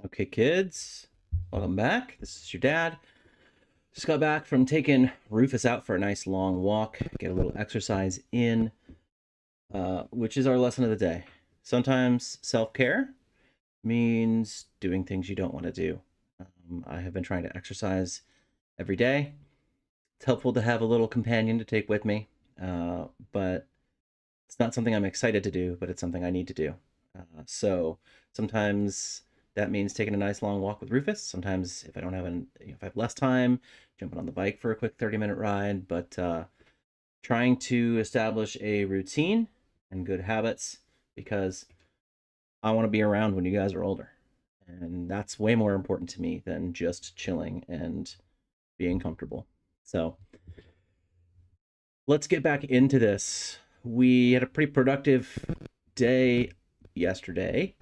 Okay, kids, welcome back. This is your dad. Just got back from taking Rufus out for a nice long walk, get a little exercise in, which is our lesson of the day. Sometimes self-care means doing things you don't want to do. I have been trying to exercise every day. It's helpful to have a little companion to take with me, but it's not something I'm excited to do, but it's something I need to do. So sometimes that means taking a nice long walk with Rufus. Sometimes if I don't have if I have less time, jumping on the bike for a quick 30-minute ride, but trying to establish a routine and good habits because I want to be around when you guys are older. And that's way more important to me than just chilling and being comfortable. So let's get back into this. We had a pretty productive day yesterday.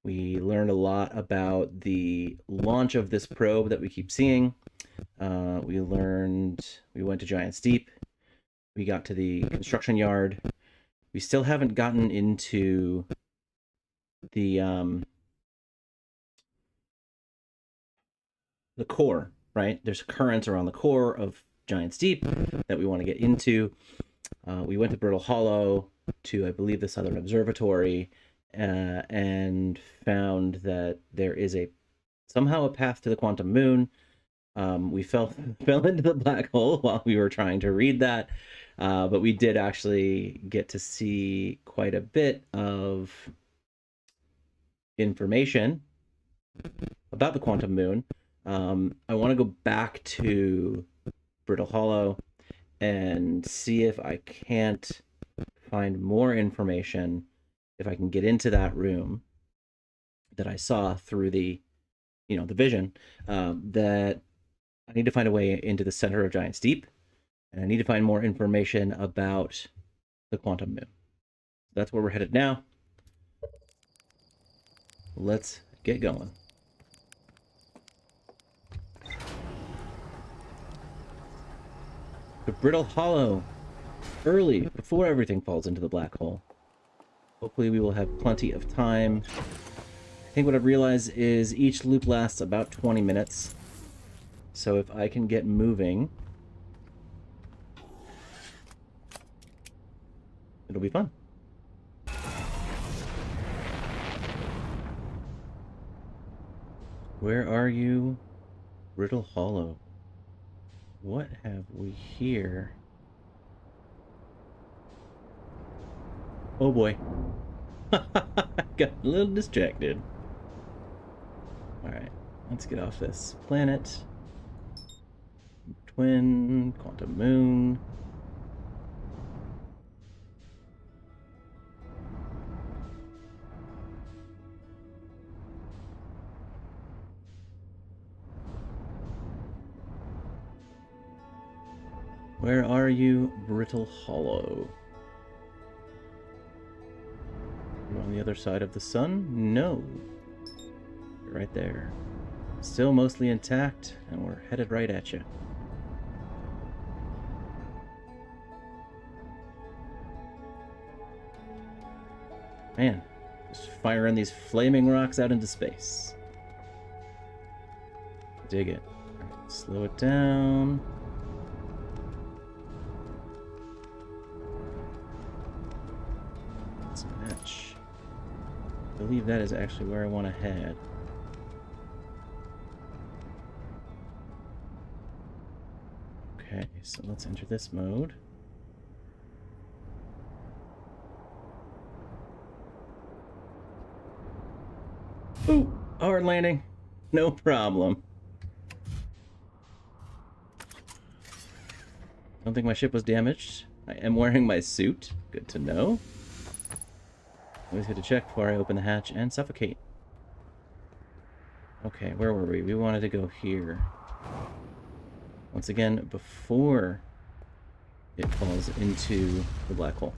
We learned a lot about the launch of this probe that we keep seeing. We went to Giant's Deep. We got to the construction yard. We still haven't gotten into the core, right? There's currents around the core of Giant's Deep that we want to get into. We went to Brittle Hollow to, I believe, the Southern Observatory, and found that there is somehow a path to the quantum moon. We fell into the black hole while we were trying to read that, but we did actually get to see quite a bit of information about the quantum moon. I want to go back to Brittle Hollow and see if I can't find more information, if I can get into that room that I saw through the vision, that I need to find a way into the center of Giant's Deep, and I need to find more information about the quantum moon. That's where we're headed now. Let's get going. The Brittle Hollow, early, before everything falls into the black hole. Hopefully we will have plenty of time. I think what I've realized is each loop lasts about 20 minutes. So if I can get moving, it'll be fun. Where are you, Brittle Hollow? What have we here? Oh boy. Got a little distracted. Alright, let's get off this planet. Twin, quantum moon. Where are you, Brittle Hollow? You on the other side of the sun? No. You're right there. Still mostly intact, and we're headed right at you. Man, just firing these flaming rocks out into space. Dig it. All right, slow it down. Let's match. I believe that is actually where I want to head. Okay, so let's enter this mode. Ooh, hard landing. No problem. Don't think my ship was damaged. I am wearing my suit. Good to know. Always good to check before I open the hatch and suffocate. Okay, where were we? We wanted to go here. Once again, before it falls into the black hole.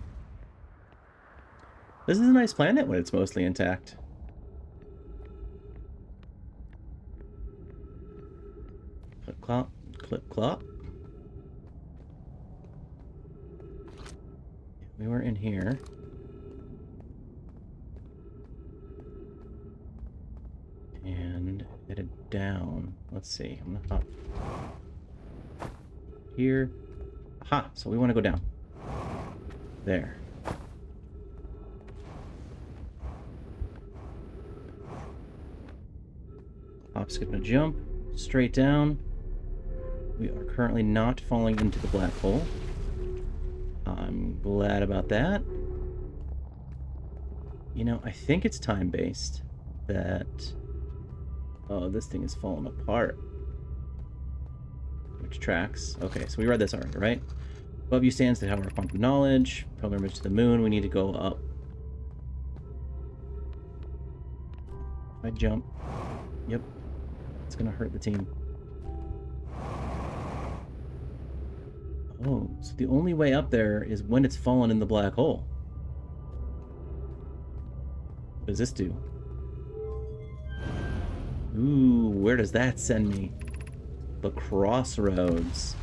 This is a nice planet when it's mostly intact. Clip clop, clip clop. We were in here. headed down. Let's see. I'm gonna hop here. Aha! So we want to go down. There. Hop, skip, and a jump. Straight down. We are currently not falling into the black hole. I'm glad about that. You know, I think it's time-based that... Oh, this thing is falling apart. Which tracks? Okay, so we read this already, right? Above you stands the Tower of Quantum Knowledge. Pilgrimage to the moon. We need to go up. If I jump... Yep. It's gonna hurt the team. Oh, so the only way up there is when it's fallen in the black hole. What does this do? Ooh, where does that send me? The crossroads.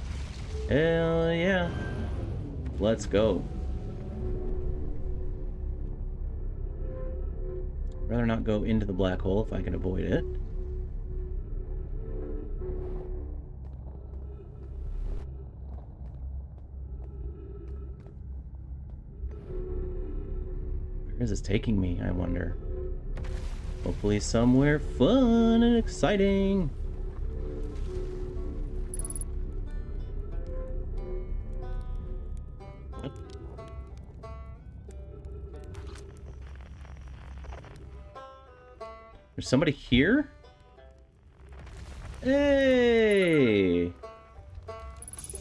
Hell yeah. Let's go. I'd rather not go into the black hole if I can avoid it. Where is this taking me, I wonder? Hopefully somewhere fun and exciting. What? There's somebody here? Hey!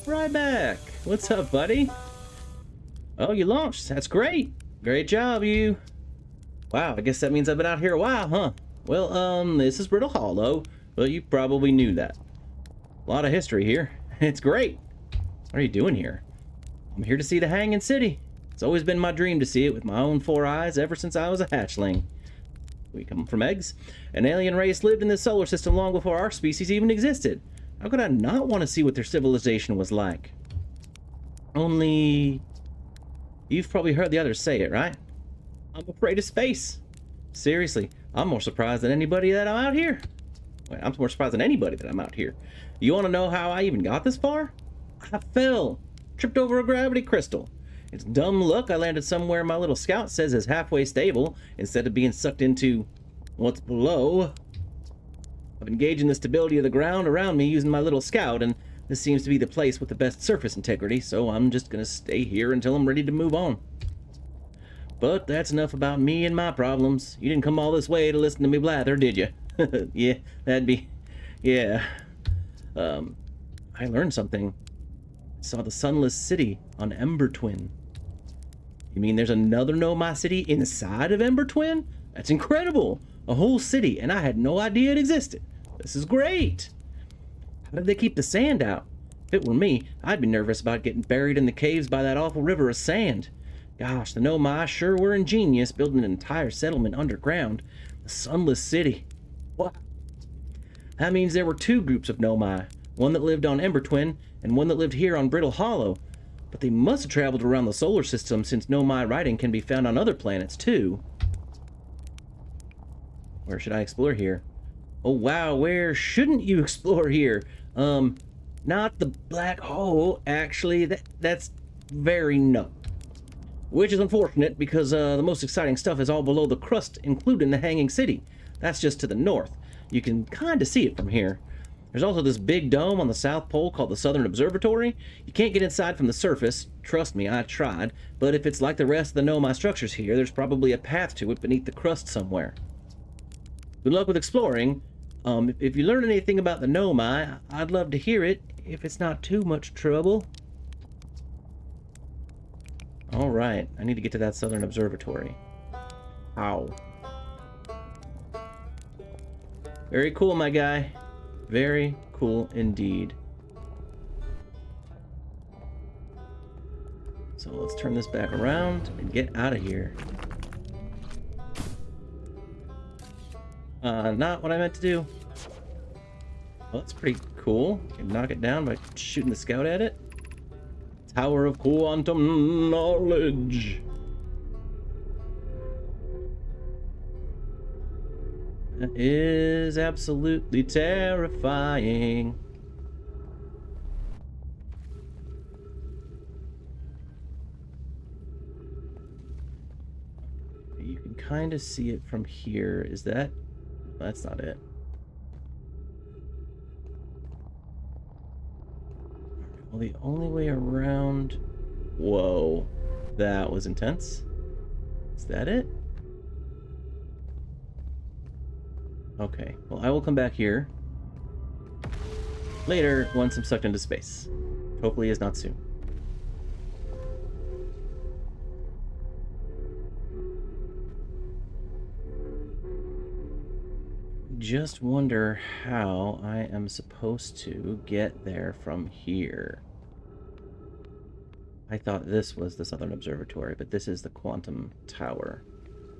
Ryback! What's up, buddy? Oh, you launched. That's great. Great job, you. Wow, I guess that means I've been out here a while, huh? Well, this is Brittle Hollow, but you probably knew that. A lot of history here. It's great. What are you doing here? I'm here to see the Hanging City. It's always been my dream to see it with my own 4 eyes ever since I was a hatchling. We come from eggs. An alien race lived in this solar system long before our species even existed. How could I not want to see what their civilization was like? Only... You've probably heard the others say it, right? I'm afraid of space. Seriously, I'm more surprised than anybody that I'm out here. Wait, I'm more surprised than anybody that I'm out here. You want to know how I even got this far? I fell. Tripped over a gravity crystal. It's dumb luck I landed somewhere my little scout says is halfway stable instead of being sucked into what's below. I've been gauging the stability of the ground around me using my little scout, and this seems to be the place with the best surface integrity, so I'm just gonna stay here until I'm ready to move on. But that's enough about me and my problems. You didn't come all this way to listen to me blather, did you? Yeah, that'd be... Yeah. I learned something. I saw the sunless city on Ember Twin. You mean there's another Nomai city inside of Ember Twin? That's incredible! A whole city, and I had no idea it existed. This is great! How did they keep the sand out? If it were me, I'd be nervous about getting buried in the caves by that awful river of sand. Gosh, the Nomai sure were ingenious building an entire settlement underground. The Sunless City. What? That means there were 2 groups of Nomai. One that lived on Ember Twin, and one that lived here on Brittle Hollow. But they must have traveled around the solar system since Nomai writing can be found on other planets, too. Where should I explore here? Oh wow, where shouldn't you explore here? Not the black hole, actually. That's very no. Which is unfortunate, because the most exciting stuff is all below the crust, including the Hanging City. That's just to the north. You can kinda see it from here. There's also this big dome on the South Pole called the Southern Observatory. You can't get inside from the surface. Trust me, I tried. But if it's like the rest of the Nomai structures here, there's probably a path to it beneath the crust somewhere. Good luck with exploring. If you learn anything about the Nomai, I'd love to hear it, if it's not too much trouble. Alright, I need to get to that Southern Observatory. Ow. Very cool, my guy. Very cool indeed. So let's turn this back around and get out of here. Not what I meant to do. Well, that's pretty cool. You can knock it down by shooting the scout at it. Tower of Quantum Knowledge. That is absolutely terrifying. You can kind of see it from here. Is that... That's not it. Well, the only way around... Whoa. That was intense. Is that it? Okay. Well, I will come back here later once I'm sucked into space. Hopefully is not soon. Just wonder how I am supposed to get there from here. I thought this was the Southern Observatory, but this is the Quantum Tower.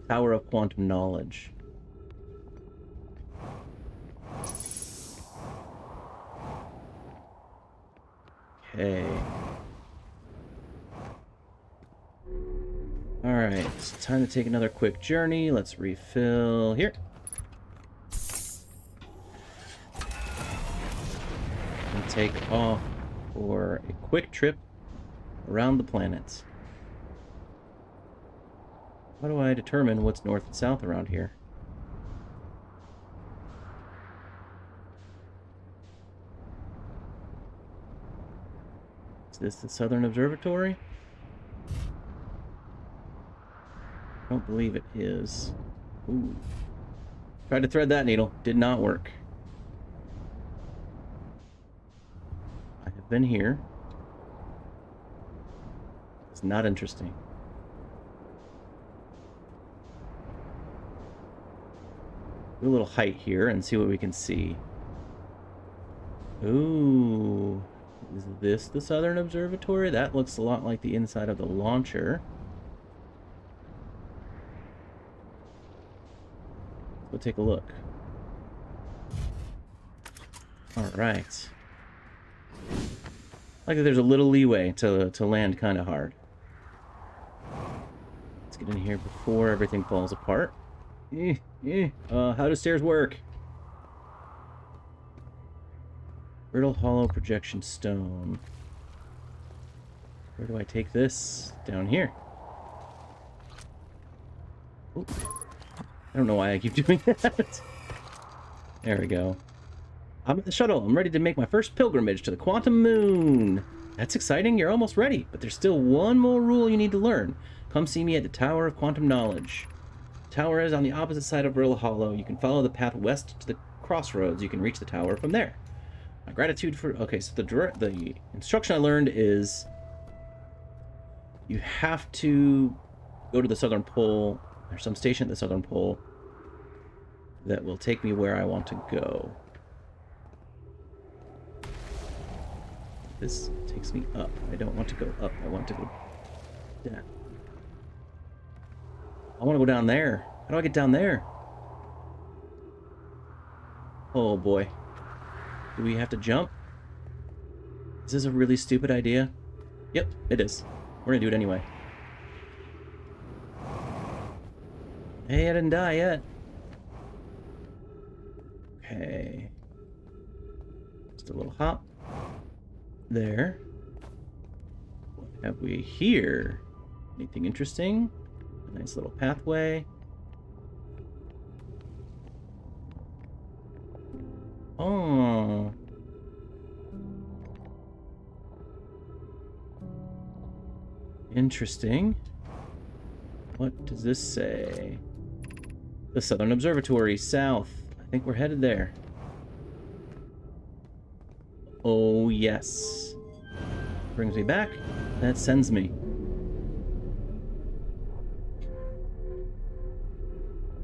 Tower of Quantum Knowledge. Okay. Alright, it's time to take another quick journey. Let's refill here. And take off for a quick trip around the planet. How do I determine what's north and south around here? Is this the Southern Observatory? I don't believe it is. Ooh. Tried to thread that needle. Did not work. I have been here. It's not interesting. Do a little height here and see what we can see. Ooh. Is this the Southern Observatory? That looks a lot like the inside of the launcher. We'll take a look. Alright. Like there's a little leeway to land kind of hard. Let's get in here before everything falls apart. How do stairs work? Brittle Hollow projection stone. Where do I take this? Down here. Ooh. I don't know why I keep doing that. There we go. I'm at the shuttle. I'm ready to make my first pilgrimage to the Quantum Moon. That's exciting. You're almost ready. But there's still one more rule you need to learn. Come see me at the Tower of Quantum Knowledge. The tower is on the opposite side of Brittle Hollow. You can follow the path west to the crossroads. You can reach the tower from there. My gratitude for... Okay, so the instruction I learned is you have to go to the Southern Pole. There's some station at the Southern Pole that will take me where I want to go. This takes me up. I don't want to go up. I want to go down. I want to go down there. How do I get down there? Oh boy. Do we have to jump? Is this a really stupid idea? Yep, it is. We're gonna do it anyway. Hey, I didn't die yet. Okay. Just a little hop. There. What have we here? Anything interesting? A nice little pathway. Oh. Interesting. What does this say? The Southern Observatory, south. I think we're headed there. Oh, yes. Brings me back. That sends me.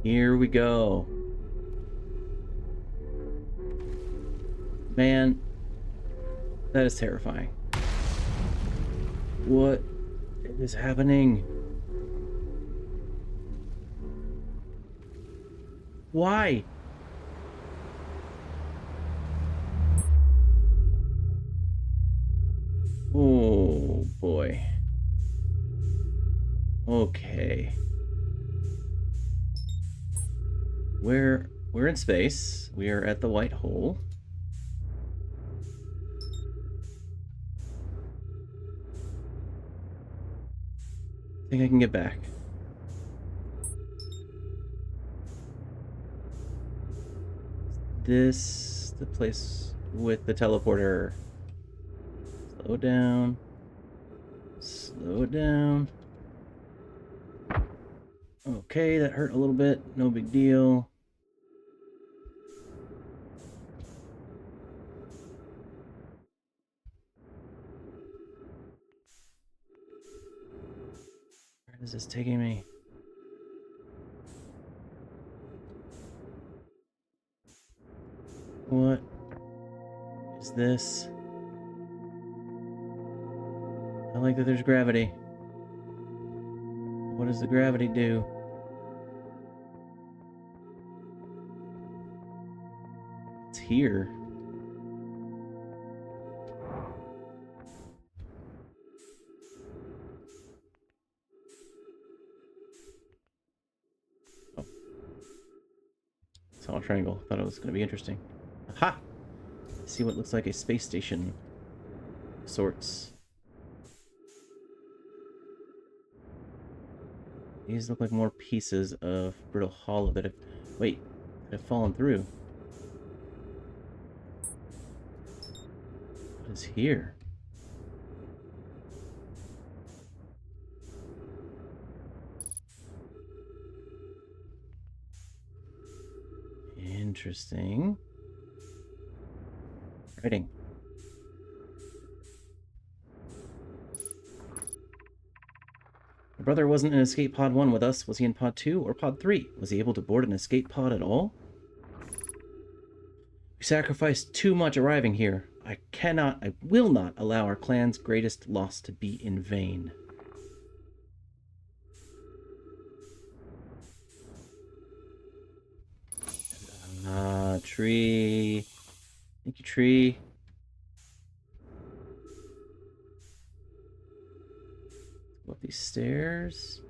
Here we go. Man, that is terrifying. What is happening? Why? Oh boy. Okay. Where we're in space. We are at the white hole. I think I can get back. This the place with the teleporter. Slow down. Slow it down. Okay, that hurt a little bit. No big deal. Where is this taking me? What is this? I like that there's gravity. What does the gravity do? It's here. Oh. Saw a triangle. Thought it was going to be interesting. Aha! See what looks like a space station of sorts. These look like more pieces of Brittle Hollow that have... Wait, that have fallen through. What is here? Interesting. Writing. My brother wasn't in escape pod 1 with us. Was he in pod 2 or pod 3? Was he able to board an escape pod at all? We sacrificed too much arriving here. I will not allow our clan's greatest loss to be in vain. Tree. Thank you, tree. Go up these stairs.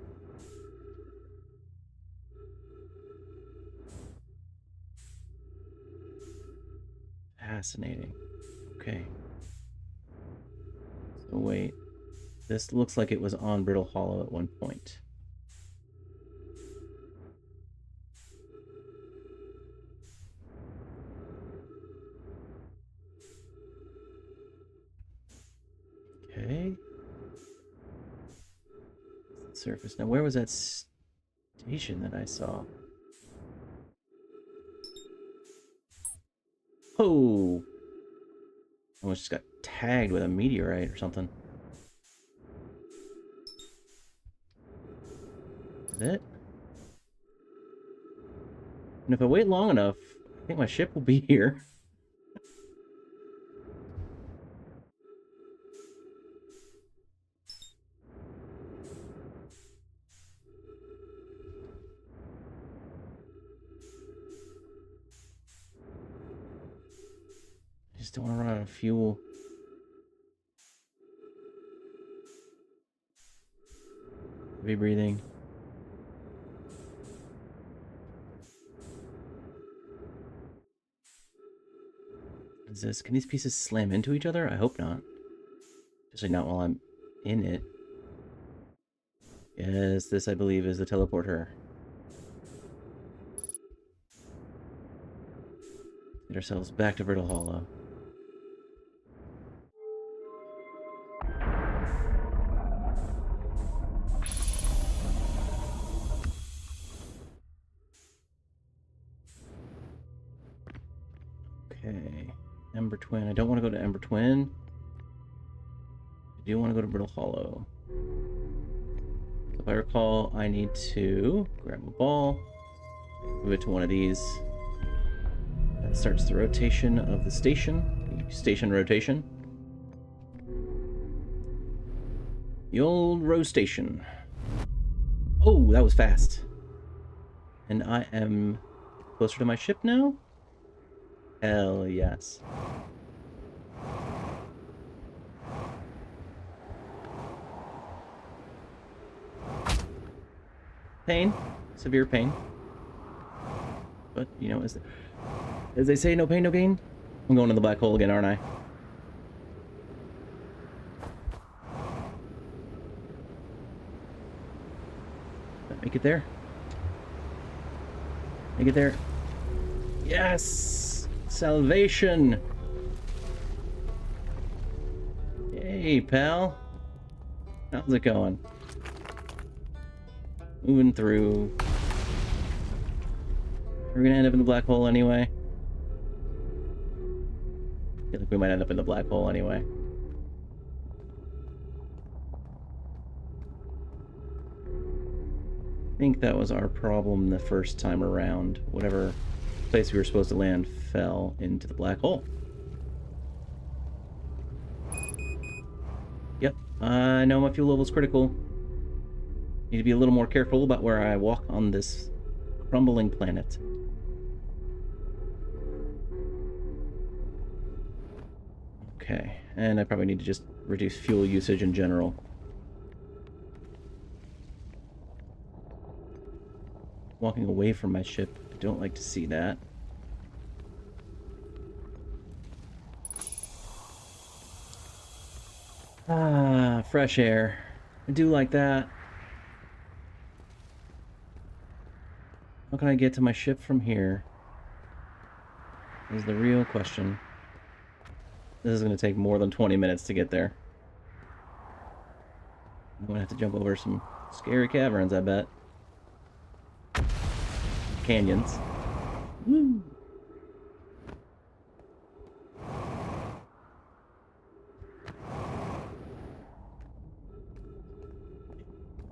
Fascinating. Okay. So wait. This looks like it was on Brittle Hollow at one point. Okay. Surface. Now, where was that station that I saw? Oh! I almost just got tagged with a meteorite or something. Is it? And if I wait long enough, I think my ship will be here. I just don't want to run out of fuel. Heavy breathing. Is this? Can these pieces slam into each other? I hope not. Especially not while I'm in it. Yes, this I believe is the teleporter. Get ourselves back to Brittle Hollow. Okay. Ember Twin. I don't want to go to Ember Twin. I do want to go to Brittle Hollow. If I recall, I need to grab a ball, move it to one of these. That starts the rotation of the station. The station rotation. The old row station. Oh, that was fast. And I am closer to my ship now? Hell yes. Pain. Severe pain. But, you know, as they say, no pain, no gain. I'm going to the black hole again, aren't I? Make it there. Make it there. Yes! Salvation! Hey, pal. How's it going? Moving through. We're gonna end up in the black hole anyway. I feel like we might end up in the black hole anyway. I think that was our problem the first time around. Whatever place we were supposed to land fell into the black hole. Yep, I know my fuel level is critical. Need to be a little more careful about where I walk on this crumbling planet. Okay, and I probably need to just reduce fuel usage in general. Walking away from my ship. I don't like to see that. Ah, fresh air. I do like that. How can I get to my ship from here? Is the real question. This is going to take more than 20 minutes to get there. I'm going to have to jump over some scary caverns, I bet. Canyons. Woo!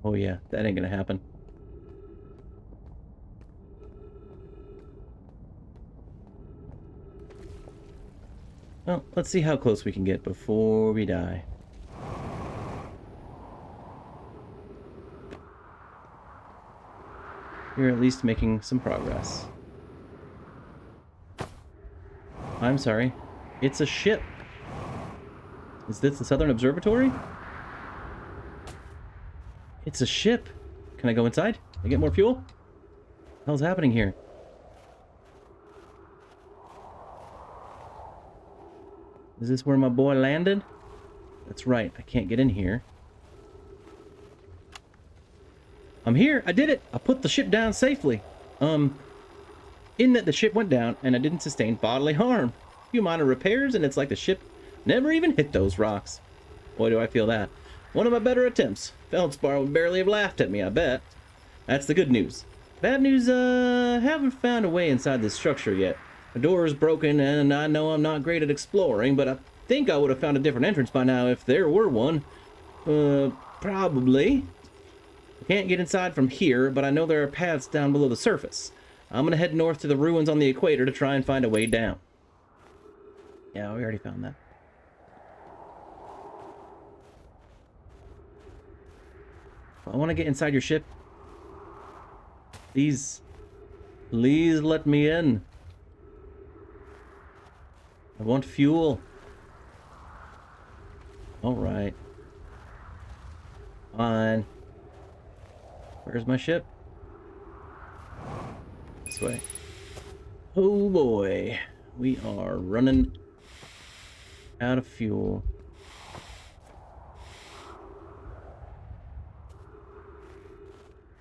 Oh yeah, that ain't gonna happen. Well, let's see how close we can get before we die. We're at least making some progress. I'm sorry. It's a ship. Is this the Southern Observatory? It's a ship. Can I go inside? Can I get more fuel? What the hell's happening here? Is this where my boy landed? That's right. I can't get in here. I'm here. I did it. I put the ship down safely. In that the ship went down and I didn't sustain bodily harm. A few minor repairs and it's like the ship never even hit those rocks. Boy, do I feel that. One of my better attempts. Feldspar would barely have laughed at me, I bet. That's the good news. Bad news, haven't found a way inside this structure yet. The door is broken and I know I'm not great at exploring, but I think I would have found a different entrance by now if there were one. Probably. I can't get inside from here, but I know there are paths down below the surface. I'm gonna head north to the ruins on the equator to try and find a way down. Yeah, we already found that. I want to get inside your ship. Please let me in. I want fuel. All right. Fine. Where's my ship? This way. Oh boy. We are running out of fuel.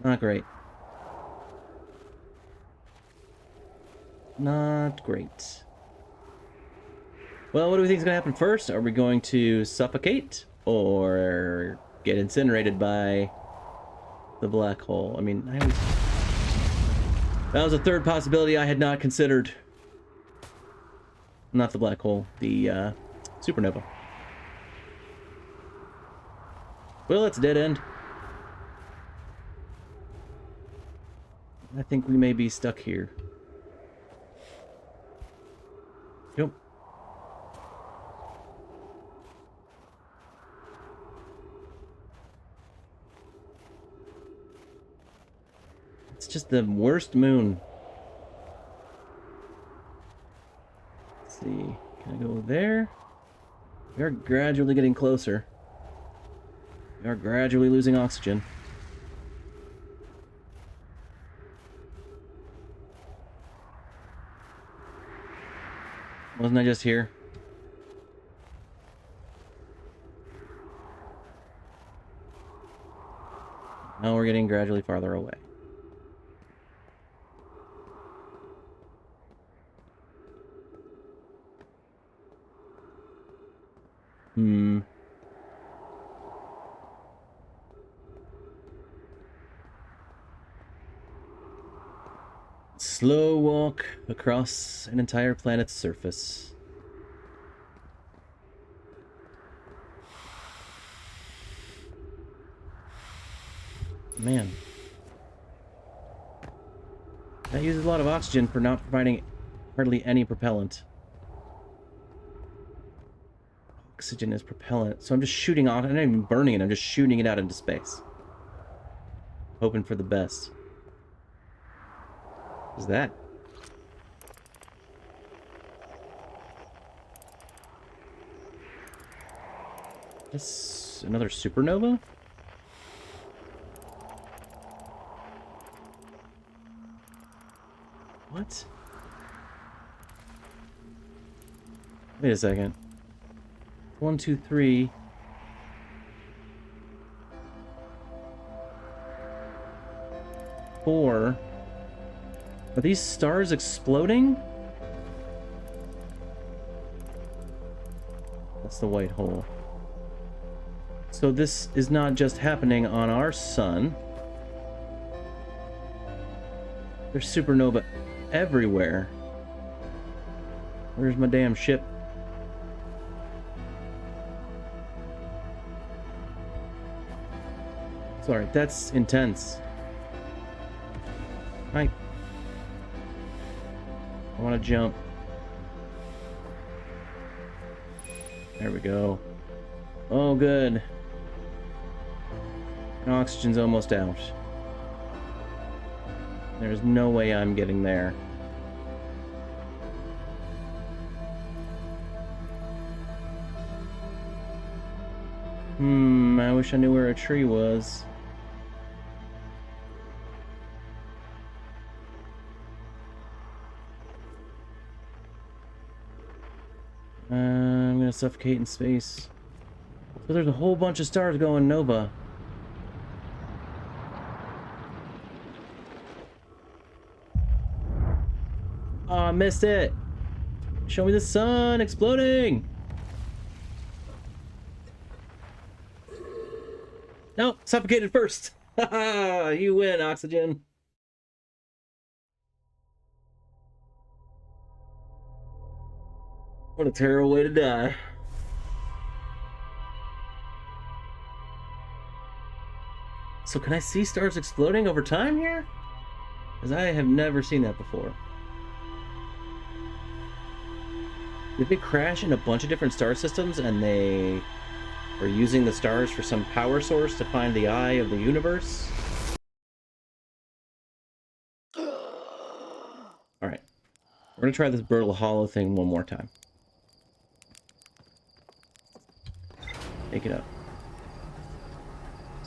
Not great. Not great. Well, what do we think is going to happen first? Are we going to suffocate or get incinerated by the black hole? I mean, that was a third possibility I had not considered. Not the black hole, the supernova. Well, it's a dead end. I think we may be stuck here. Yep. It's just the worst moon. Let's see. Can I go there? We are gradually getting closer. We are gradually losing oxygen. Wasn't I just here? Now we're getting gradually farther away. Slow walk across an entire planet's surface. Man. That uses a lot of oxygen for not providing hardly any propellant. Oxygen is propellant. So I'm just shooting off. I'm not even burning it. I'm just shooting it out into space. Hoping for the best. What is that? This another supernova? What? Wait a second. 1, 2, 3. Four. Are these stars exploding? That's the white hole. So this is not just happening on our sun. There's supernova everywhere. Where's my damn ship? Sorry, that's intense. I want to jump. There we go. Oh, good. Oxygen's almost out. There's no way I'm getting there. I wish I knew where a tree was. I'm gonna suffocate in space. So there's a whole bunch of stars going nova. Oh, I missed it. Show me the sun exploding. Nope, suffocated first. Haha, you win, oxygen. What a terrible way to die. So can I see stars exploding over time here? Because I have never seen that before. Did they crash in a bunch of different star systems and they are using the stars for some power source to find the eye of the universe? Alright. We're going to try this Brittle Hollow thing one more time. Take it up.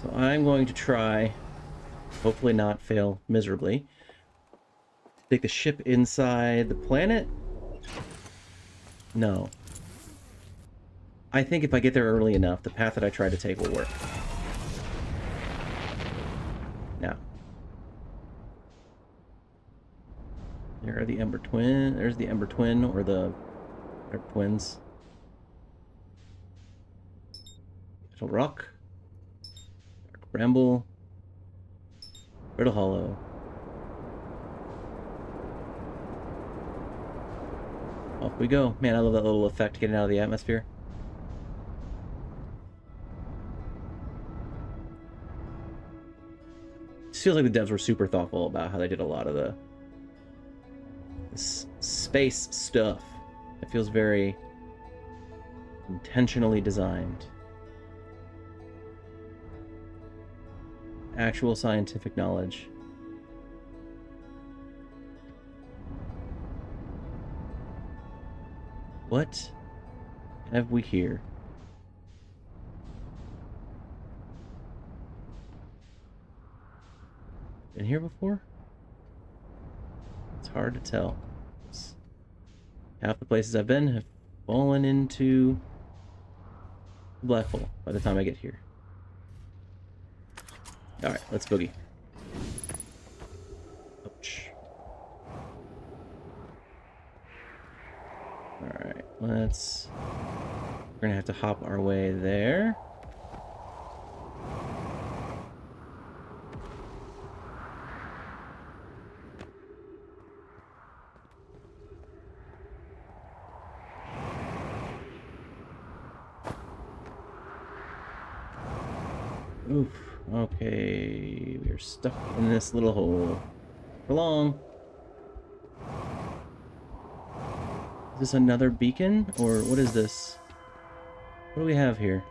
So I'm going to try, hopefully not fail miserably, take the ship inside the planet. No. I think if I get there early enough, the path that I try to take will work. Now. There are the Ember Twin. There's the Ember Twin, or the... They're twins. Little Rock. Dark Bramble. Brittle Hollow. Off we go. Man, I love that little effect getting out of the atmosphere. It feels like the devs were super thoughtful about how they did a lot of the space stuff. It feels very intentionally designed. Actual scientific knowledge. What have we here? Been here before? It's hard to tell. Half the places I've been have fallen into the black hole by the time I get here. Alright, let's boogie. Ouch. Alright, let's... We're gonna have to hop our way there. Oof. Okay, we're stuck in this little hole for long. Is this another beacon, or what is this? What do we have here?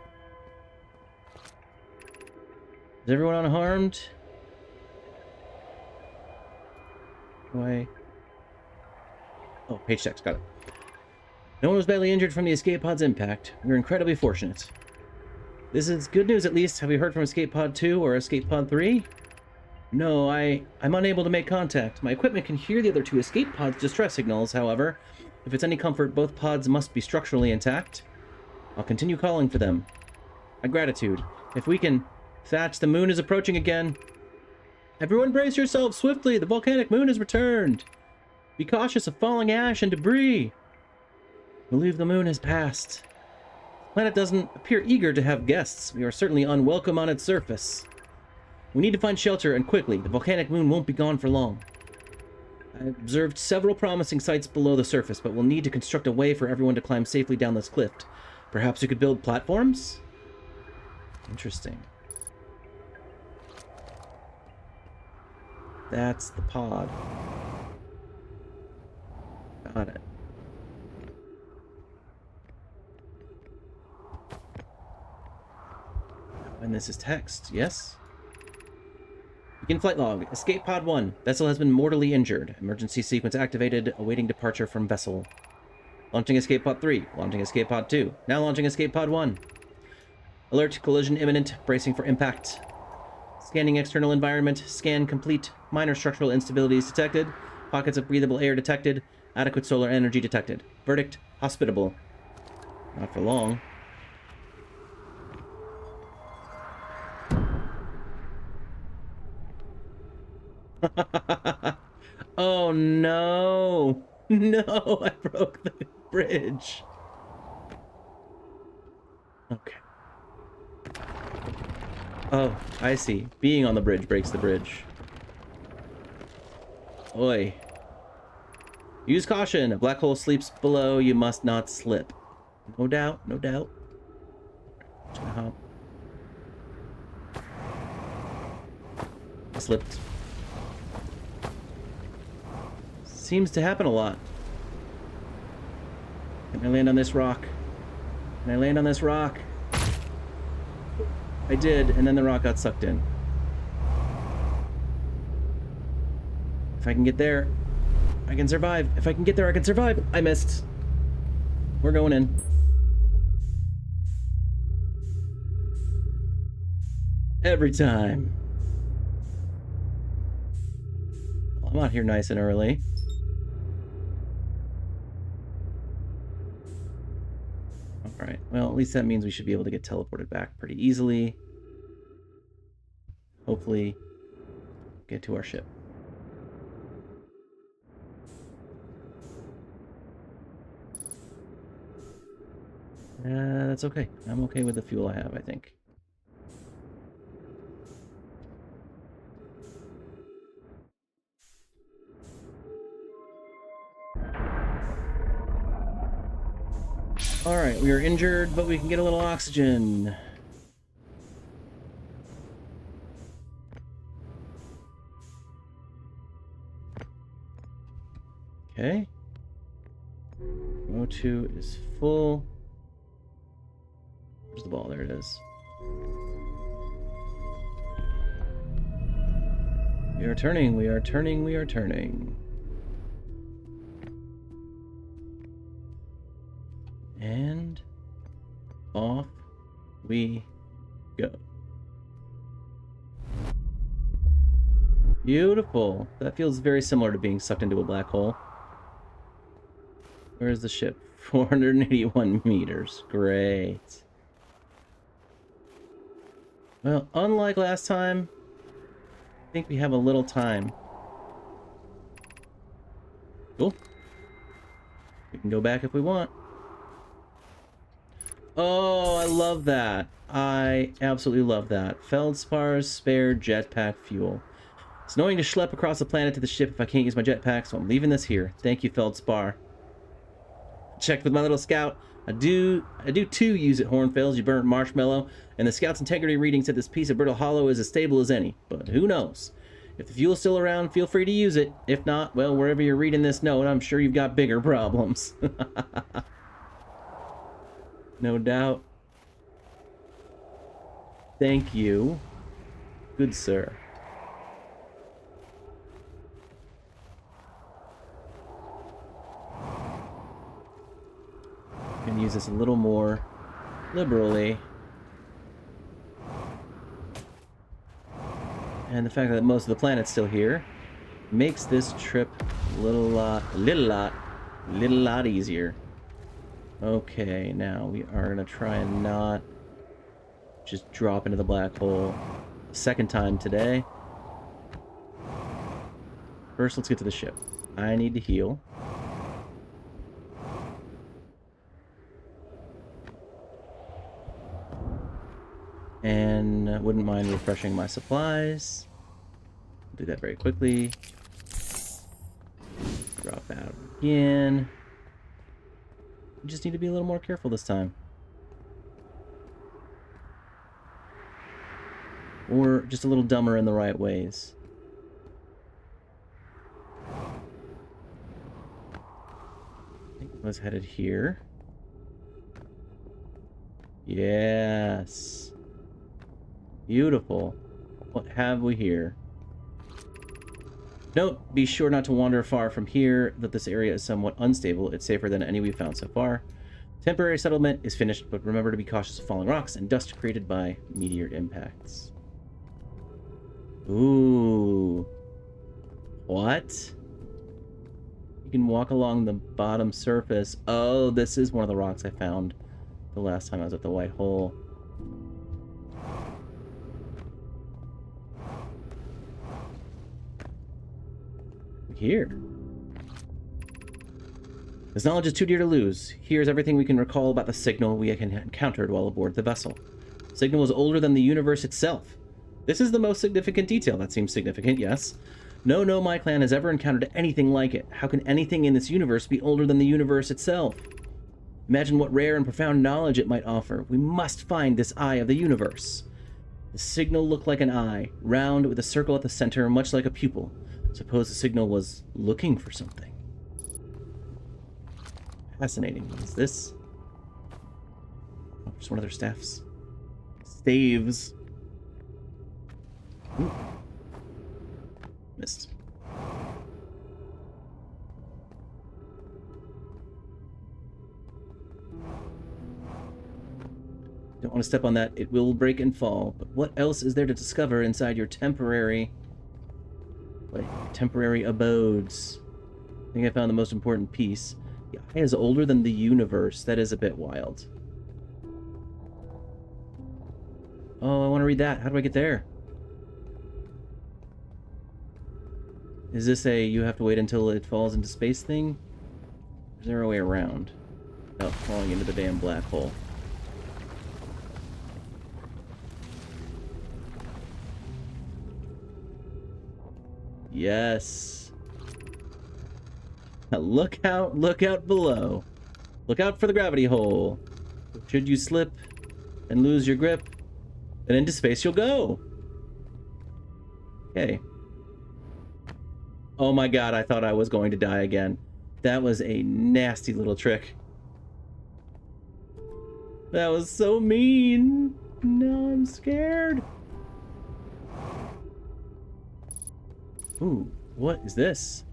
Is everyone unharmed? Do Oh, page text, got it. No one was badly injured from the escape pod's impact. We were incredibly fortunate. This is good news, at least. Have you heard from Escape Pod 2 or Escape Pod 3? No, I'm unable to make contact. My equipment can hear the other two escape pods' distress signals, however. If it's any comfort, both pods must be structurally intact. I'll continue calling for them. My gratitude. If we can... Thatch, the moon is approaching again. Everyone brace yourselves swiftly. The volcanic moon has returned. Be cautious of falling ash and debris. I believe the moon has passed. The planet doesn't appear eager to have guests. We are certainly unwelcome on its surface. We need to find shelter, and quickly. The volcanic moon won't be gone for long. I observed several promising sites below the surface, but we'll need to construct a way for everyone to climb safely down this cliff. Perhaps we could build platforms? Interesting. That's the pod. Got it. And this is text, yes? Begin flight log. Escape pod 1. Vessel has been mortally injured. Emergency sequence activated, awaiting departure from vessel. Launching escape pod 3. Launching escape pod 2. Now launching escape pod 1. Alert, collision imminent, bracing for impact. Scanning external environment. Scan complete. Minor structural instabilities detected. Pockets of breathable air detected. Adequate solar energy detected. Verdict, hospitable. Not for long. Oh no! No, I broke the bridge. Okay. Oh, I see. Being on the bridge breaks the bridge. Oi. Use caution. A black hole sleeps below. You must not slip. No doubt, no doubt. Just gonna hop. I slipped. Seems to happen a lot. Can I land on this rock? Can I land on this rock? I did, and then the rock got sucked in. If I can get there, I can survive. If I can get there, I can survive. I missed. We're going in. Every time. Well, I'm out here nice and early. Alright, well, at least that means we should be able to get teleported back pretty easily. Hopefully, get to our ship. That's okay. I'm okay with the fuel I have, I think. Alright, we are injured, but we can get a little oxygen. Okay. O2 is full. Where's the ball? There it is. We are turning, we are turning, we are turning. And off we go. Beautiful. That feels very similar to being sucked into a black hole. Where's the ship? 481 meters. Great. Well, unlike last time, I think we have a little time. Cool. We can go back if we want. Oh, I love that. I absolutely love that. Feldspar's spare jetpack fuel. It's annoying to schlep across the planet to the ship if I can't use my jetpack, so I'm leaving this here. Thank you, Feldspar. Checked with my little scout. I do too use it, Hornfails, you burnt marshmallow. And the scout's integrity reading said this piece of Brittle Hollow is as stable as any. But who knows? If the fuel's still around, feel free to use it. If not, well, wherever you're reading this note, I'm sure you've got bigger problems. No doubt. Thank you. Good sir. Can use this a little more liberally. And the fact that most of the planet's still here makes this trip a little lot easier. Okay, now we are gonna try and not just drop into the black hole a second time today. First, let's get to the ship. I need to heal. And wouldn't mind refreshing my supplies. Do that very quickly. Drop out again. We just need to be a little more careful this time. Or just a little dumber in the right ways. I think I was headed here. Yes. Beautiful. What have we here? Note, be sure not to wander far from here, that this area is somewhat unstable. It's safer than any we've found so far. Temporary settlement is finished, but remember to be cautious of falling rocks and dust created by meteor impacts. Ooh. What? You can walk along the bottom surface. Oh, this is one of the rocks I found the last time I was at the White Hole. Here. This knowledge is too dear to lose. Here's everything we can recall about the signal we encountered while aboard the vessel. The signal was older than the universe itself. This is the most significant detail. That seems significant, yes. No Nomai clan has ever encountered anything like it. How can anything in this universe be older than the universe itself? Imagine what rare and profound knowledge it might offer. We must find this eye of the universe. The signal looked like an eye, round with a circle at the center, much like a pupil. Suppose the signal was looking for something. Fascinating. What is this? Oh, just one of their staffs. Staves. Ooh. Missed. Don't want to step on that. It will break and fall. But what else is there to discover inside your temporary abodes? I think I found the most important piece. The eye is older than the universe. That is a bit wild. Oh, I want to read that. How do I get there? Is this a you have to wait until it falls into space thing? Is there a way around without falling into the damn black hole? Yes. Now look out below. Look out for the gravity hole. Should you slip and lose your grip, then into space you'll go. Okay. Oh my god, I thought I was going to die again. That was a nasty little trick. That was so mean. Now I'm scared. Ooh, what is this?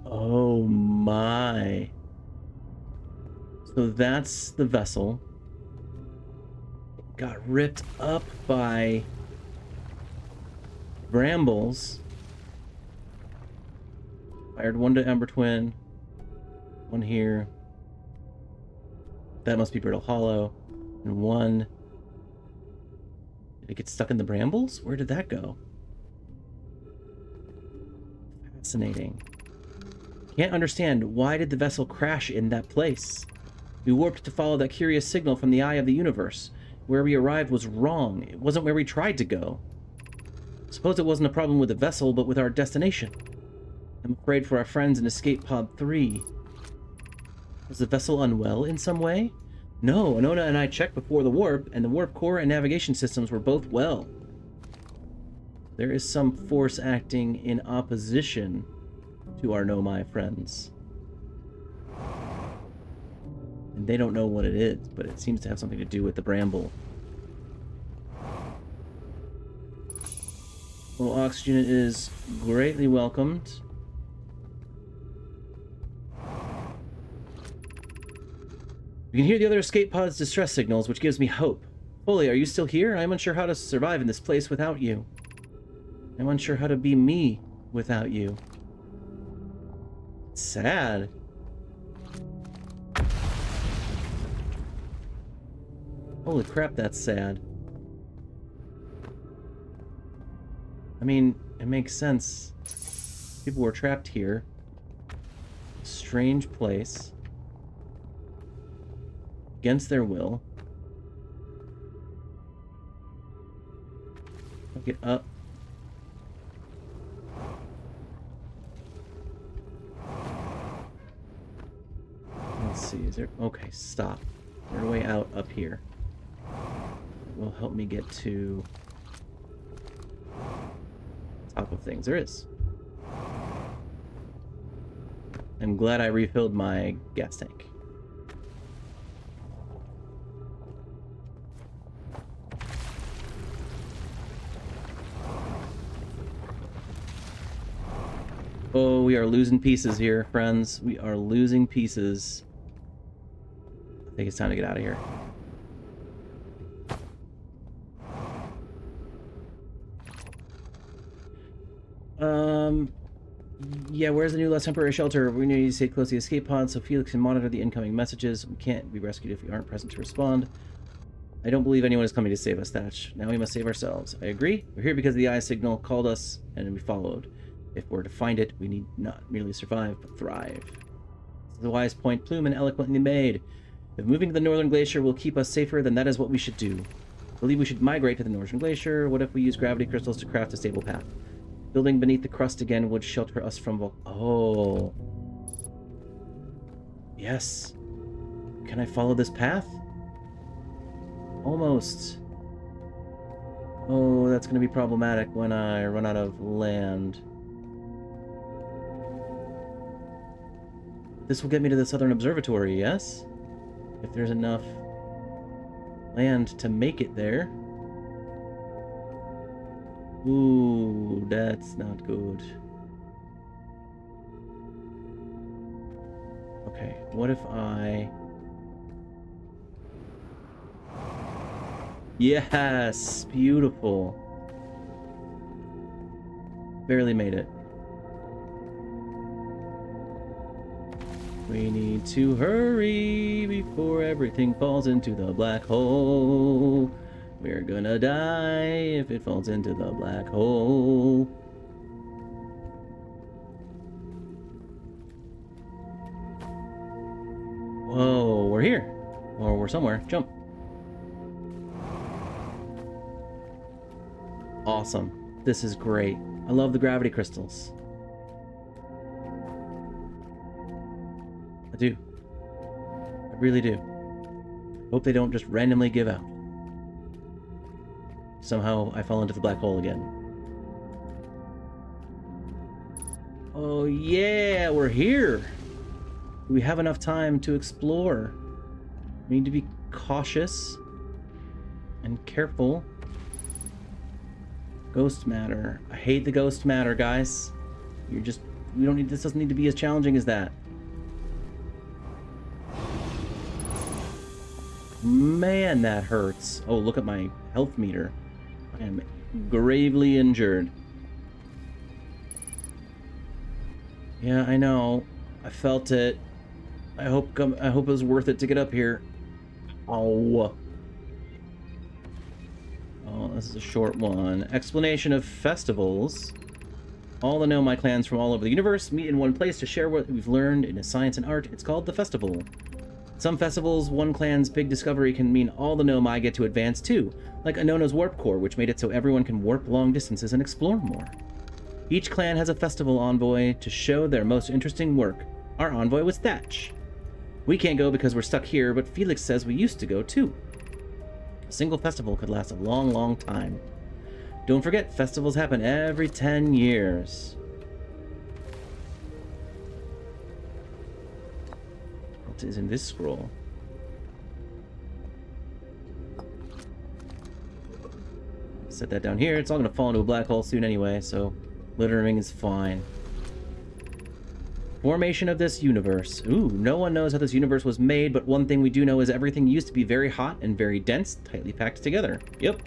Oh my. So that's the vessel. Got ripped up by brambles. Fired one to Ember Twin. One here. That must be Brittle Hollow. And one... Did it get stuck in the brambles? Where did that go? Fascinating. Can't understand, why did the vessel crash in that place? We warped to follow that curious signal from the eye of the universe. Where we arrived was wrong. It wasn't where we tried to go. Suppose it wasn't a problem with the vessel, but with our destination. I'm afraid for our friends in Escape Pod 3. Was the vessel unwell in some way? No, Anona and I checked before the warp, and the warp core and navigation systems were both well. There is some force acting in opposition to our Nomai friends. And they don't know what it is, but it seems to have something to do with the bramble. Well, oxygen is greatly welcomed. You can hear the other escape pod's distress signals, which gives me hope. Foley, are you still here? I'm unsure how to survive in this place without you. I'm unsure how to be me without you. It's sad. Holy crap, that's sad. I mean, it makes sense. People were trapped here. Strange place. Against their will. Get up. Let's see, is there... Okay, stop. There's a way out up here. It will help me get to... top of things. There is. I'm glad I refilled my gas tank. Oh, we are losing pieces here, friends. We are losing pieces. I think it's time to get out of here. Yeah, where's the new less temporary shelter? We need to stay close to the escape pod so Felix can monitor the incoming messages. We can't be rescued if we aren't present to respond. I don't believe anyone is coming to save us, Thatch. Now we must save ourselves. I agree. We're here because the eye signal called us and we followed. If we're to find it, we need not merely survive, but thrive. This is a wise point Plume and eloquently made. If moving to the northern glacier will keep us safer, then that is what we should do. I believe we should migrate to the northern glacier. What if we use gravity crystals to craft a stable path? Building beneath the crust again would shelter us from Oh. Yes. Can I follow this path? Almost. Oh, that's going to be problematic when I run out of land. This will get me to the Southern Observatory, yes? If there's enough land to make it there. Ooh, that's not good. Okay, what if I... Yes! Beautiful. Barely made it. We need to hurry before everything falls into the black hole. We're gonna die if it falls into the black hole. Whoa, we're here. Or we're somewhere. Jump. Awesome. This is great. I love the gravity crystals. I do. I really do. Hope they don't just randomly give out. Somehow I fall into the black hole again. Oh yeah, we're here! We have enough time to explore. We need to be cautious and careful. Ghost matter. I hate the ghost matter, guys. We don't need, this doesn't need to be as challenging as that. Man, that hurts. Oh, look at my health meter. I am gravely injured. Yeah, I know. I felt it. I hope it was worth it to get up here. Oh. Oh, this is a short one. Explanation of festivals. All the Nomai clans from all over the universe meet in one place to share what we've learned in science and art. It's called the festival. Some festivals, one clan's big discovery can mean all the Nomai get to advance too, like Anona's warp core, which made it so everyone can warp long distances and explore more. Each clan has a festival envoy to show their most interesting work. Our envoy was Thatch. We can't go because we're stuck here, but Felix says we used to go too. A single festival could last a long, long time. Don't forget, festivals happen every 10 years. What is in this scroll? Set that down here. It's all going to fall into a black hole soon anyway, so littering is fine. Formation of this universe. Ooh, no one knows how this universe was made, but one thing we do know is everything used to be very hot and very dense, tightly packed together. Yep.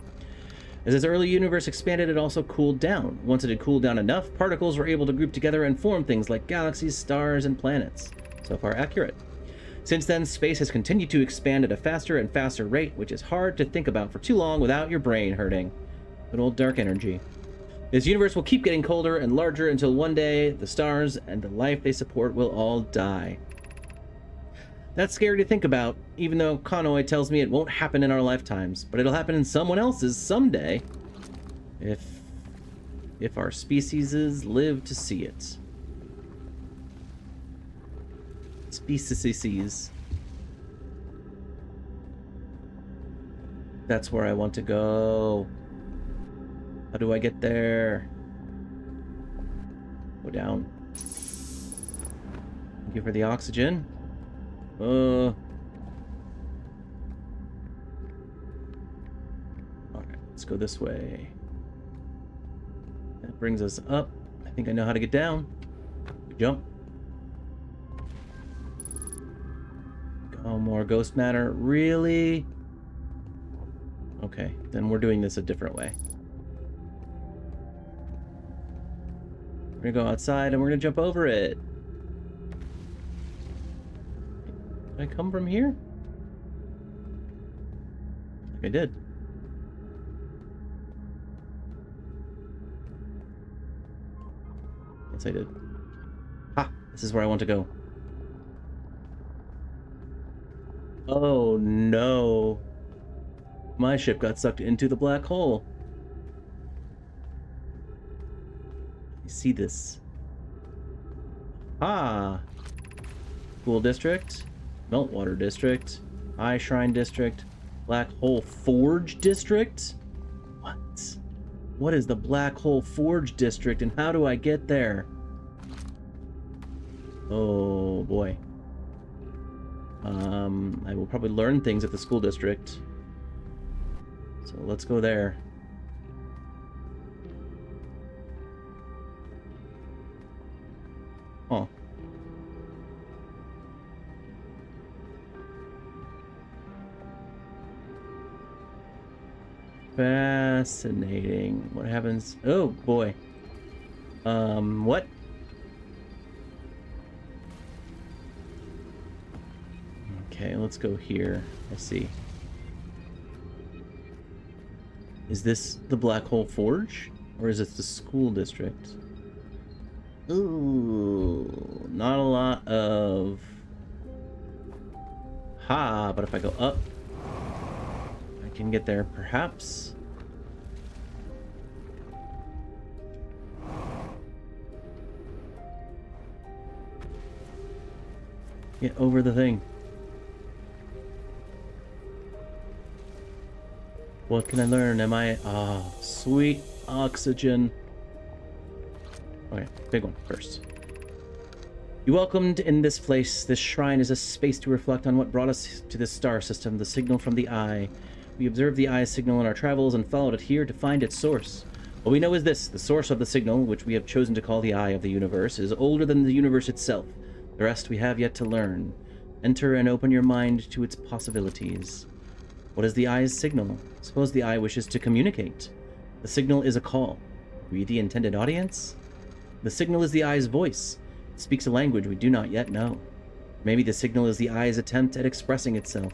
As this early universe expanded, it also cooled down. Once it had cooled down enough, particles were able to group together and form things like galaxies, stars, and planets. So far accurate. Since then, space has continued to expand at a faster and faster rate, which is hard to think about for too long without your brain hurting. Good old dark energy. This universe will keep getting colder and larger until one day the stars and the life they support will all die. That's scary to think about, even though Konoi tells me it won't happen in our lifetimes, but it'll happen in someone else's someday. If our species live to see it. Species. That's where I want to go. How do I get there? Go down. Thank you for the oxygen. Alright, let's go this way. That brings us up. I think I know how to get down. Jump. Oh, more ghost matter. Really? Okay, then we're doing this a different way. We're gonna go outside and we're gonna jump over it. Did I come from here? I think I did. Yes, I did. Ha! This is where I want to go. Oh no. My ship got sucked into the black hole. You see this? Ah. Cool district. Meltwater district. Eye Shrine district. Black Hole Forge district? What? What is the Black Hole Forge district and how do I get there? Oh boy. I will probably learn things at the school district. So let's go there. Oh. Fascinating. What happens? Oh boy. What? Okay, let's go here. I see. Is this the Black Hole Forge? Or is it the school district? Ooh, not a lot of... Ha, but if I go up, I can get there, perhaps? Get over the thing. What can I learn? Am I... Oh, sweet oxygen. Okay, big one first. You welcomed in this place. This shrine is a space to reflect on what brought us to this star system, the signal from the eye. We observed the eye's signal in our travels and followed it here to find its source. What we know is this. The source of the signal, which we have chosen to call the eye of the universe, is older than the universe itself. The rest we have yet to learn. Enter and open your mind to its possibilities. What is the eye's signal? Suppose the eye wishes to communicate. The signal is a call. We the intended audience? The signal is the eye's voice. It speaks a language we do not yet know. Maybe the signal is the eye's attempt at expressing itself.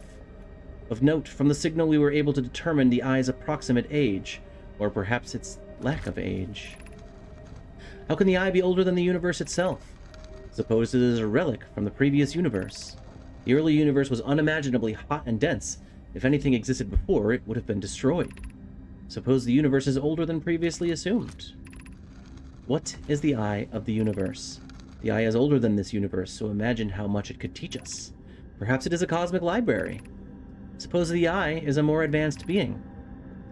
Of note, from the signal we were able to determine the eye's approximate age, or perhaps its lack of age. How can the eye be older than the universe itself? Suppose it is a relic from the previous universe. The early universe was unimaginably hot and dense. If anything existed before, it would have been destroyed. Suppose the universe is older than previously assumed. What is the eye of the universe? The eye is older than this universe, so imagine how much it could teach us. Perhaps it is a cosmic library. Suppose the eye is a more advanced being.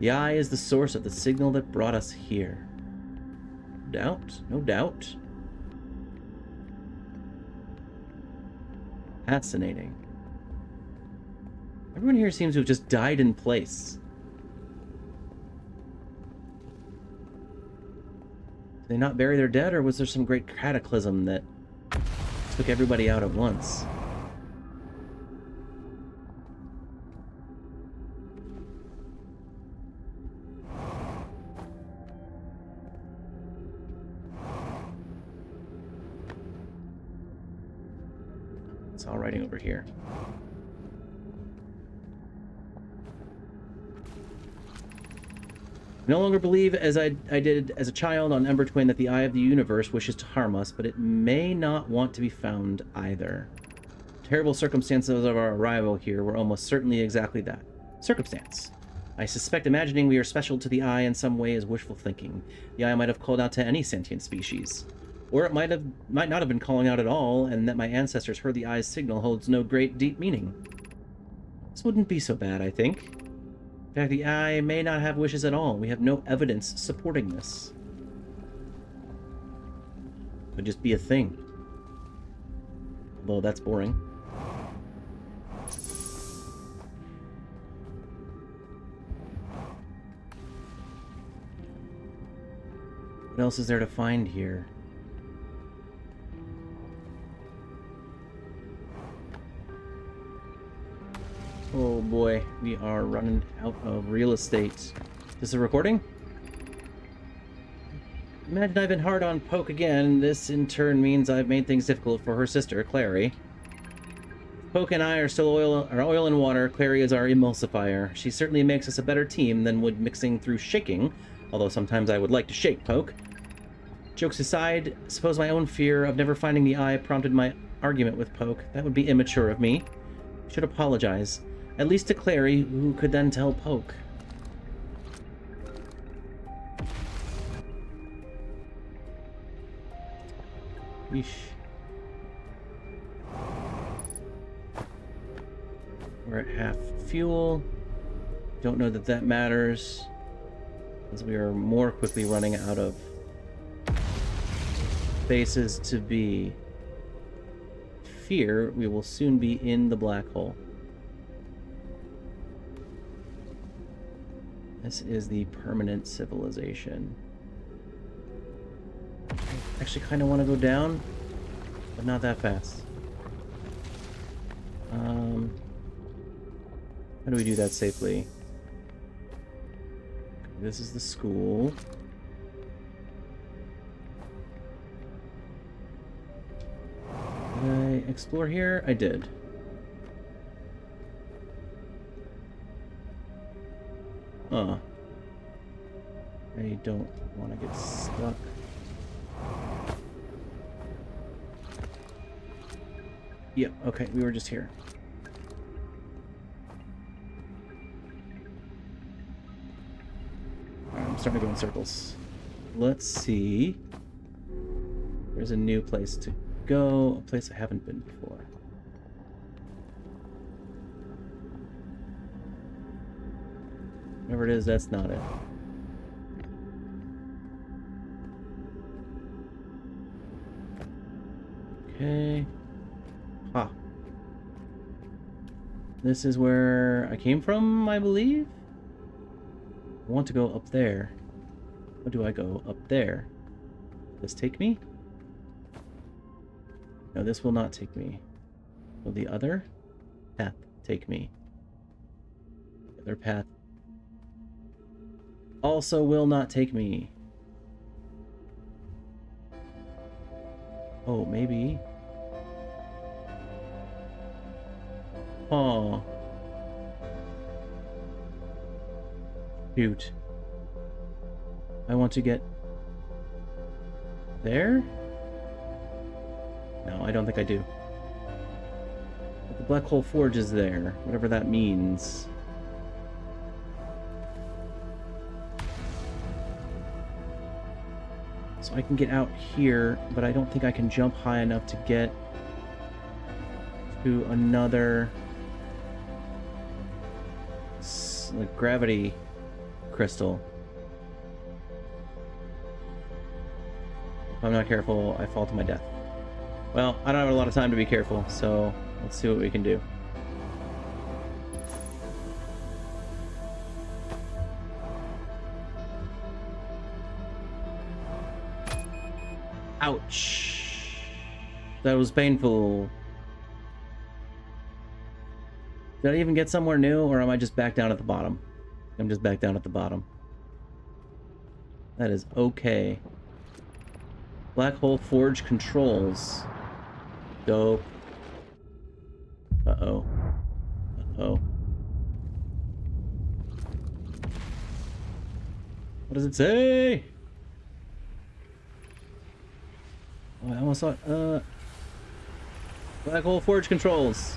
The eye is the source of the signal that brought us here. No doubt, no doubt. Fascinating. Everyone here seems to have just died in place. Did they not bury their dead, or was there some great cataclysm that took everybody out at once? It's all writing over here. I no longer believe, as I did as a child on Ember Twin, that the Eye of the Universe wishes to harm us, but it may not want to be found either. Terrible circumstances of our arrival here were almost certainly exactly that. Circumstance. I suspect imagining we are special to the Eye in some way is wishful thinking. The Eye might have called out to any sentient species. Or it might not have been calling out at all, and that my ancestors heard the Eye's signal holds no great deep meaning. This wouldn't be so bad, I think. In fact, the Eye may not have wishes at all. We have no evidence supporting this. It could just be a thing. Although that's boring. What else is there to find here? Oh boy, we are running out of real estate. Is this a recording? Imagine I've been hard on Poke again. This in turn means I've made things difficult for her sister, Clary. Poke and I are still oil and water. Clary is our emulsifier. She certainly makes us a better team than would mixing through shaking, although sometimes I would like to shake Poke. Jokes aside, suppose my own fear of never finding the Eye prompted my argument with Poke. That would be immature of me. I should apologize. At least to Clary, who could then tell Poke. Yeesh. We're at half fuel. Don't know that that matters, as we are more quickly running out of spaces to be. Fear we will soon be in the black hole. This is the permanent civilization. I actually kind of want to go down, but not that fast. How do we do that safely? This is the school. Did I explore here? I did. I don't want to get stuck. Yep, okay, we were just here. Alright, I'm starting to go in circles. Let's see. There's a new place to go, a place I haven't been before. Whatever it is, that's not it. Okay. Ha. This is where I came from, I believe? I want to go up there. How do I go up there? Will this take me? No, this will not take me. Will the other path take me? The other path also will not take me. Oh, maybe. Oh. Shoot. I want to get there? No, I don't think I do. But the Black Hole Forge is there, whatever that means. So I can get out here, but I don't think I can jump high enough to get to another like gravity crystal. If I'm not careful, I fall to my death. Well, I don't have a lot of time to be careful, so let's see what we can do. Ouch. That was painful. Did I even get somewhere new, or am I just back down at the bottom? I'm just back down at the bottom. That is okay. Black Hole Forge controls. Dope. Uh-oh. Uh-oh. What does it say? Oh, I almost saw it. Black Hole Forge controls.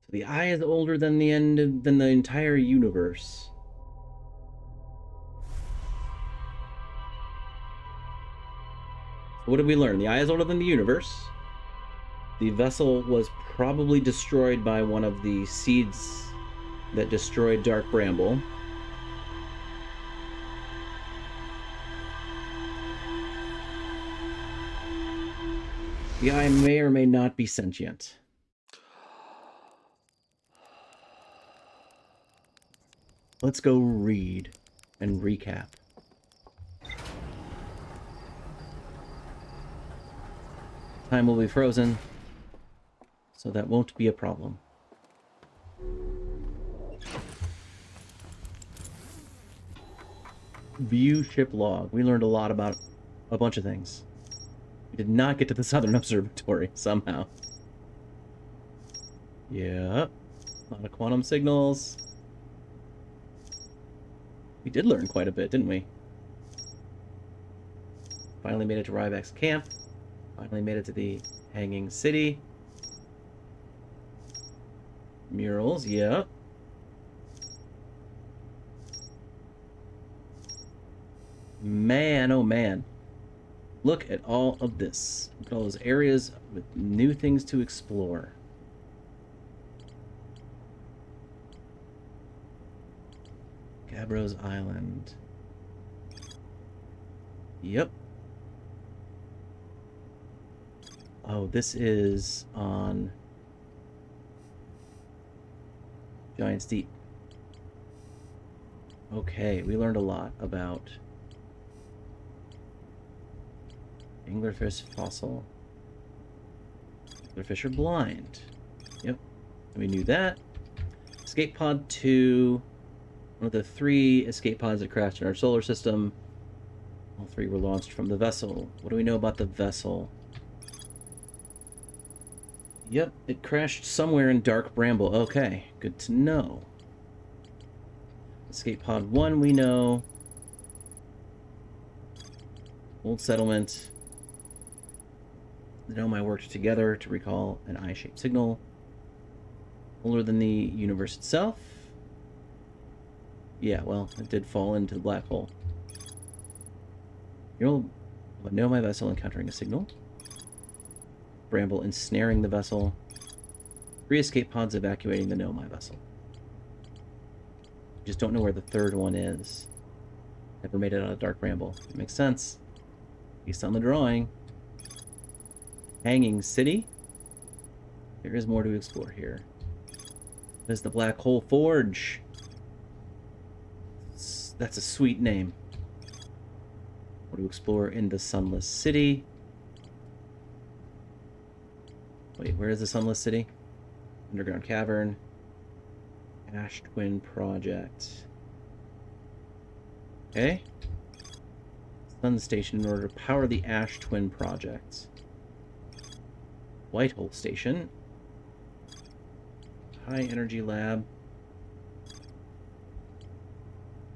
So the eye is older than than the entire universe. What did we learn? The eye is older than the universe. The vessel was probably destroyed by one of the seeds that destroyed Dark Bramble. The eye may or may not be sentient. Let's go read and recap. Time will be frozen, so that won't be a problem. View ship log. We learned a lot about a bunch of things. We did not get to the Southern Observatory, somehow. Yep. A lot of quantum signals. We did learn quite a bit, didn't we? Finally made it to Ryback's camp. Finally made it to the Hanging City. Murals, yep. Man, oh man. Look at all of this. Look at all those areas with new things to explore. Gabbro's Island. Yep. Oh, this is on Giant's Deep. Okay, we learned a lot about anglerfish fossil. Anglerfish are blind. Yep, we knew that. Escape pod 2. One of the 3 escape pods that crashed in our solar system. All 3 were launched from the vessel. What do we know about the vessel? Yep, it crashed somewhere in Dark Bramble. Okay, good to know. Escape pod 1 we know. Old settlement. The Nomai worked together to recall an eye-shaped signal. Older than the universe itself. Yeah, well, it did fall into the black hole. You'll know my vessel encountering a signal. Bramble ensnaring the vessel. 3 escape pods evacuating the Nomai vessel. Just don't know where the 3rd one is. Never made it out of Dark Bramble. It makes sense. Based on the drawing. Hanging City. There is more to explore here. There's the Black Hole Forge. That's a sweet name. More to explore in the Sunless City. Wait, where is the Sunless City? Underground Cavern. Ash Twin Project. Okay. Sun Station in order to power the Ash Twin Project. Whitehole Station. High Energy Lab.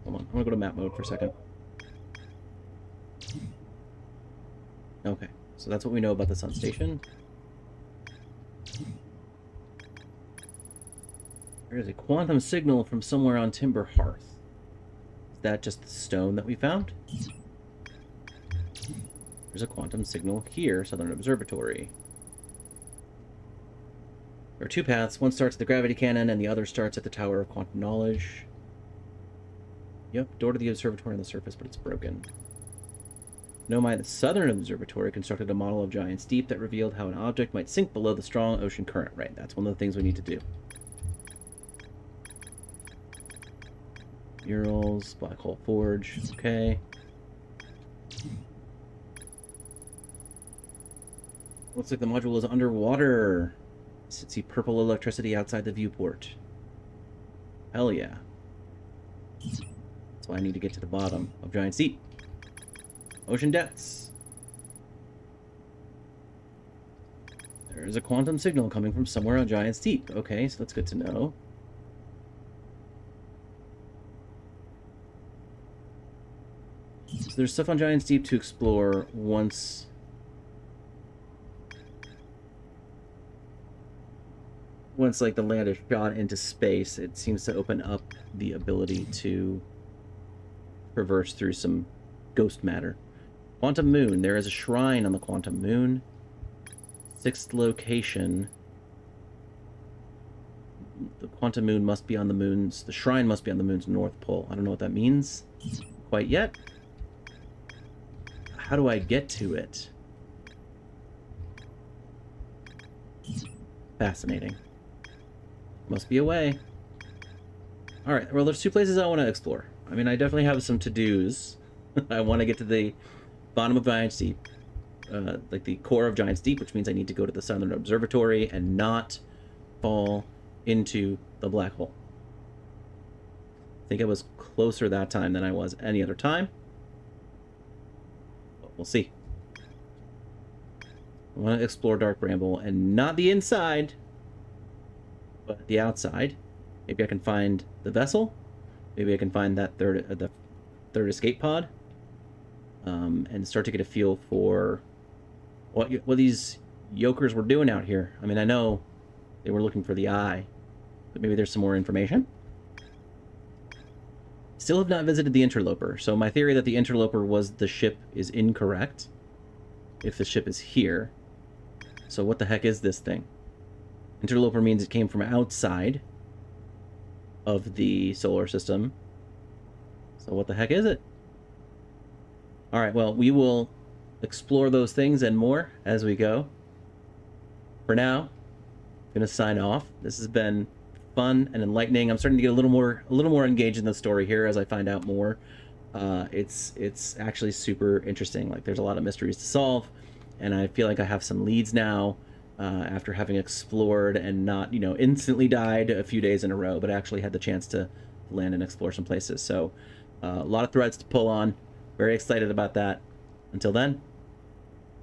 Hold on, I'm gonna go to map mode for a second. Okay, so that's what we know about the Sun Station. There is a quantum signal from somewhere on Timber Hearth. Is that just the stone that we found? There's a quantum signal here, Southern Observatory. There are two paths. One starts at the gravity cannon, and the other starts at the Tower of Quantum Knowledge. Yep, door to the observatory on the surface, but it's broken. Nomai, the Southern Observatory, constructed a model of Giant's Deep that revealed how an object might sink below the strong ocean current. Right, that's one of the things we need to do. Murals, Black Hole Forge, okay. Looks like the module is underwater. You can see purple electricity outside the viewport. Hell yeah. That's why I need to get to the bottom of Giant's Deep. Ocean depths. There's a quantum signal coming from somewhere on Giant's Deep. Okay, so that's good to know. So there's stuff on Giant's Deep to explore once... Once, like, the land is shot into space, it seems to open up the ability to traverse through some ghost matter. Quantum Moon. There is a shrine on the Quantum Moon. 6th location. The Quantum Moon must be on the moon's... The shrine must be on the moon's north pole. I don't know what that means quite yet. How do I get to it? Fascinating. Must be a way. Alright, well, there's two places I want to explore. I mean, I definitely have some to-dos. I want to get to the bottom of Giant's Deep. Like the core of Giant's Deep, which means I need to go to the Southern Observatory and not fall into the black hole. I think I was closer that time than I was any other time. But we'll see. I want to explore Dark Bramble, and not the inside, but the outside. Maybe I can find the vessel. Maybe I can find that the third escape pod, and start to get a feel for what these yokers were doing out here. I mean, I know they were looking for the eye, but maybe there's some more information. Still have not visited the Interloper, so my theory that the Interloper was the ship is incorrect. If the ship is here. So what the heck is this thing? Interloper means it came from outside of the solar system. So what the heck is it? Alright, well, we will explore those things and more as we go. For now, I'm gonna sign off. This has been fun and enlightening. I'm starting to get a little more engaged in the story here as I find out more. It's actually super interesting. Like, there's a lot of mysteries to solve, and I feel like I have some leads now after having explored and not, you know, instantly died a few days in a row, but actually had the chance to land and explore some places. So a lot of threads to pull on. Very excited about that. Until then,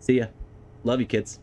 see ya. Love you, kids.